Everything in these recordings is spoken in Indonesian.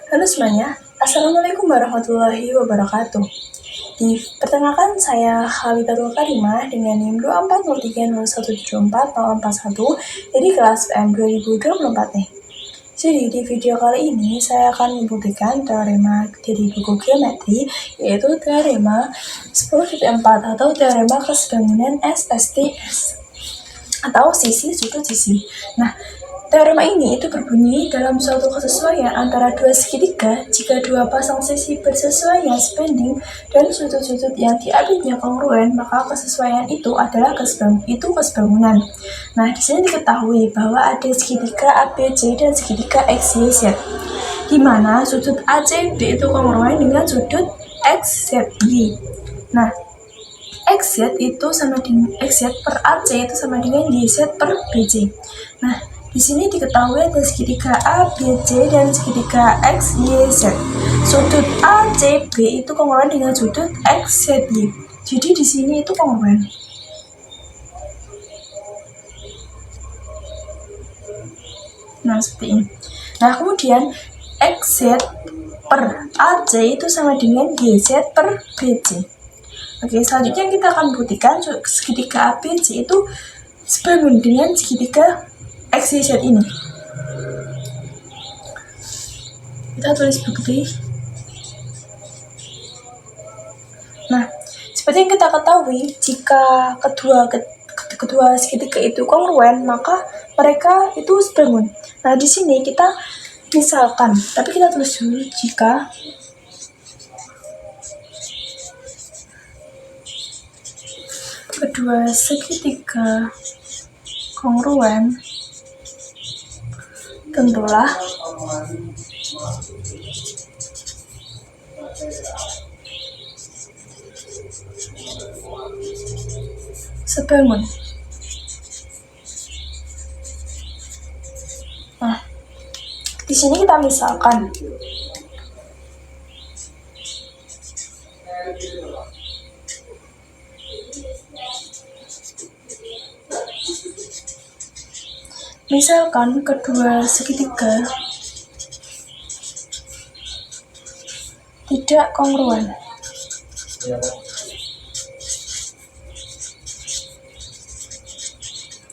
Halo semuanya, Assalamualaikum warahmatullahi wabarakatuh. Perkenalkan saya Khalidatul Karimah dengan NIM 24030174041 dari kelas PM 2024 nih. Jadi di video kali ini saya akan membuktikan teorema dari buku geometri, yaitu teorema 10.4 atau teorema kesebangunan SSTS atau sisi sudut sisi. Nah, teorema ini itu berbunyi dalam suatu kesesuaian antara dua segitiga jika dua pasang sisi bersesuaian sebanding dan sudut-sudut yang diambilnya kongruen, maka kesesuaian itu adalah kesebangunan. Nah, di sini diketahui bahwa ada segitiga ABC dan segitiga XYZ, di mana sudut ACB itu kongruen dengan sudut XZY. Nah, XZ itu sama dengan XZ per AC itu sama dengan YZ per BC. Nah, di sini diketahui ada segitiga ABC dan segitiga XYZ. Sudut ACB itu kongruen dengan sudut XZY. Jadi di sini itu kongruen. Nah, seperti ini. Nah, kemudian XZ per AC itu sama dengan YZ per BC. Oke, selanjutnya kita akan buktikan segitiga ABC itu sebangun dengan segitiga XYZ ini. Kita tulis bukti. Nah, seperti yang kita ketahui, jika kedua segitiga itu kongruen, maka mereka itu sebangun. Nah, di sini kita misalkan, tapi kita tulis dulu jika kedua segitiga kongruen, tentulah sebangun. Nah, di sini kita misalkan kedua segitiga tidak kongruen.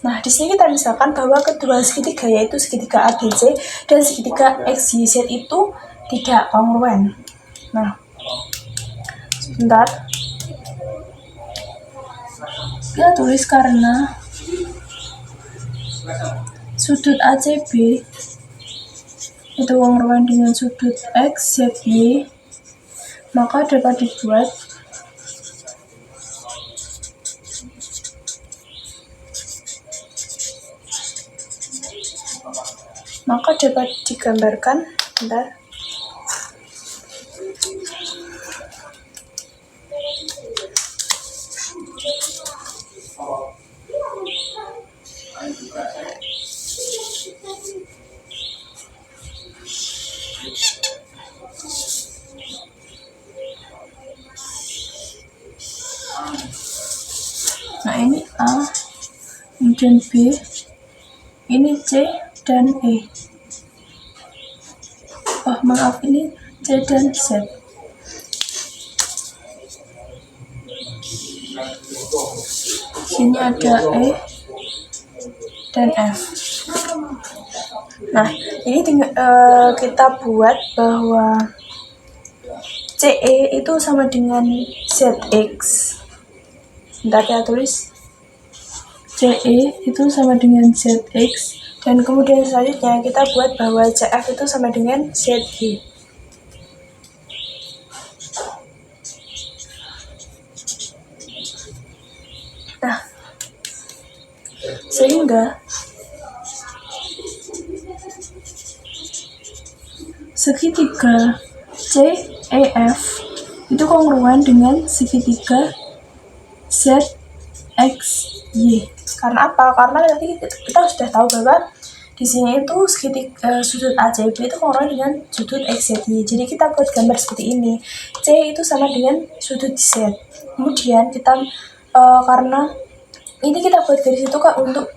Nah, di sini kita misalkan bahwa kedua segitiga, yaitu segitiga ABC dan segitiga XYZ itu tidak kongruen. Nah, sebentar. Kita tulis karena sudut ACB itu kongruen dengan sudut XZY, maka dapat dibuat digambarkan. Bentar. Nah, ini A, kemudian B, ini C dan E. Oh, maaf, ini C dan Z. Sini ada E dan F. Nah, ini kita buat bahwa CE itu sama dengan ZX. Bentar, kita tulis CE itu sama dengan ZX, dan kemudian selanjutnya kita buat bahwa CF itu sama dengan ZY. Nah, sehingga segitiga CEF itu kongruen dengan segitiga ZXY. Karena apa? Karena tadi kita sudah tahu bahwa di sini itu sudut ACB itu kongruen dengan sudut XZY. Jadi kita buat gambar seperti ini. C itu sama dengan sudut Z. Kemudian kita karena ini kita buat garis itu kak untuk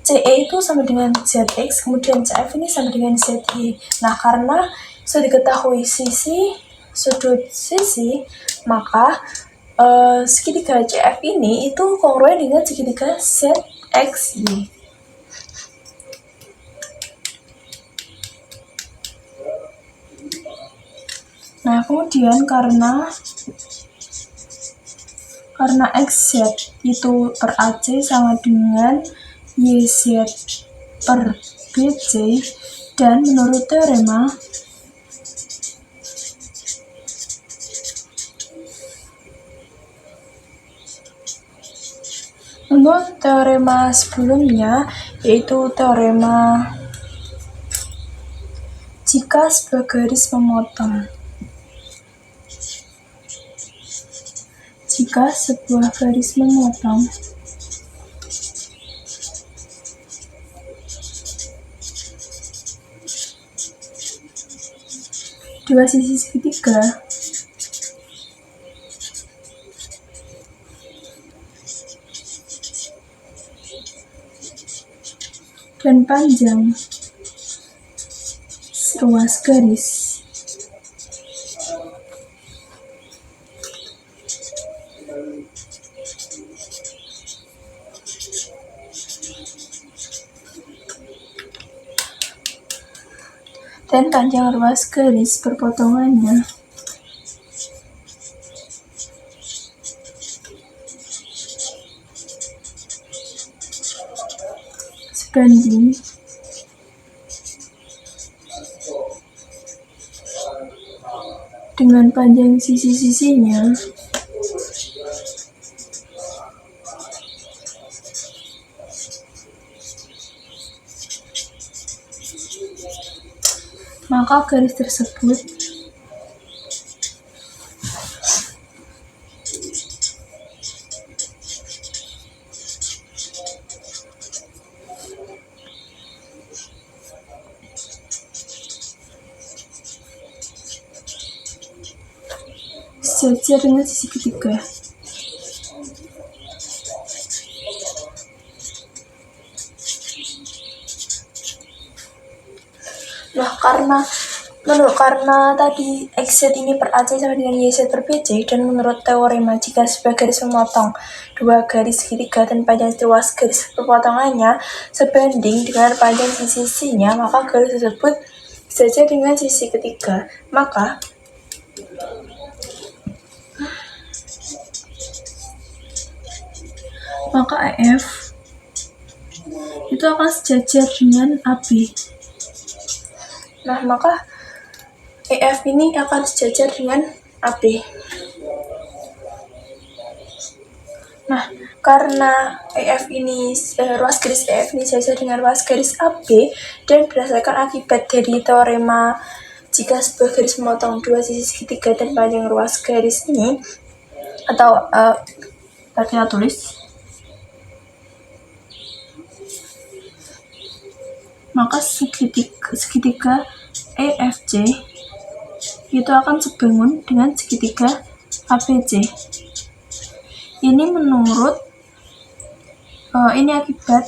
CE itu sama dengan ZX, kemudian CF ini sama dengan ZY. Nah, karena Sudah diketahui sudut sisi, maka segitiga CF ini itu kongruen dengan segitiga ZXY. Nah, kemudian karena XZ itu per AC sama dengan YZ per BC, dan menurut teorema sebelumnya, yaitu teorema jika sebuah garis memotong. Jika sebuah garis memotong dua sisi segitiga dan panjang ruas garis dan panjang ruas garis perpotongannya sebanding dengan panjang sisi-sisinya, maka garis tersebut sejajar dengan sisi ketiga. Nah, karena tadi XZ ini per AC sama dengan YZ per BC, dan menurut teorema jika sebuah garis memotong dua garis segitiga dan panjang ruas garis perpotongannya sebanding dengan panjang sisi-sisinya, maka garis tersebut sejajar dengan sisi ketiga. Maka EF itu akan sejajar dengan AB. Nah, maka EF ini akan sejajar dengan AB. Nah, karena EF ini ruas garis EF ini sejajar dengan ruas garis AB, dan berdasarkan akibat dari teorema jika sebuah garis memotong dua sisi segitiga dan panjang ruas garis ini, atau kita tulis, maka segitiga EFC itu akan sebangun dengan segitiga ABC. Ini menurut ini akibat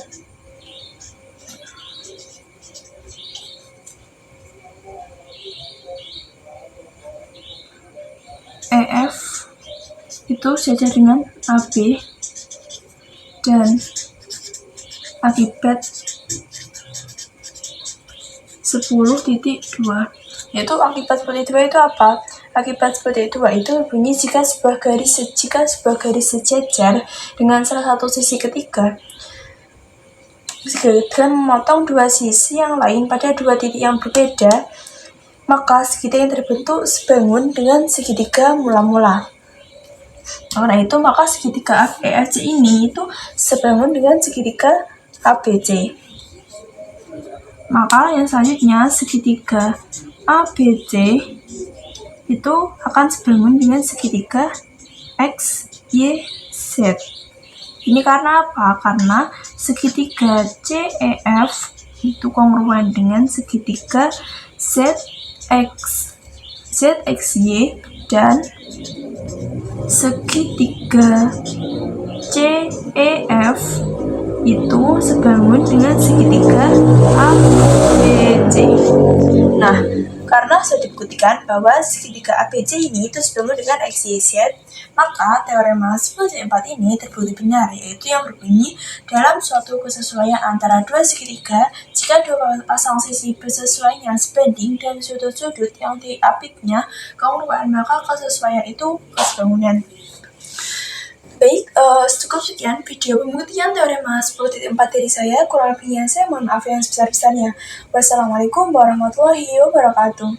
EF itu sejajar dengan AB, dan akibat 10.2. Yaitu akibat seperti 2 itu apa? Akibat seperti 2 itu bunyi jika sebuah garis sejajar dengan salah satu sisi ketiga dengan memotong dua sisi yang lain pada dua titik yang berbeda, maka segitiga yang terbentuk sebangun dengan segitiga mula-mula. Karena itu, maka segitiga EFC ini itu sebangun dengan segitiga ABC. Maka yang selanjutnya, segitiga ABC itu akan sebangun dengan segitiga XYZ. Ini karena apa? Karena segitiga CEF itu kongruen dengan segitiga ZXY, dan segitiga CEF itu sebangun dengan segitiga ABC. Nah, karena sudah dibuktikan bahwa segitiga ABC ini itu sebangun dengan XYZ, maka teorema 10/4 ini terbukti benar, yaitu yang berbunyi dalam suatu kesesuaian antara dua segitiga, jika dua pasang sisi bersesuaian sebanding dan sudut-sudut yang diapitnya kongruan, maka kesesuaian itu kesebangunan. Baik, cukup sekian video pembuktian teorema 10/4 dari saya. Kurang lebihnya saya mohon maaf yang sebesar-besarnya. Wassalamualaikum warahmatullahi wabarakatuh.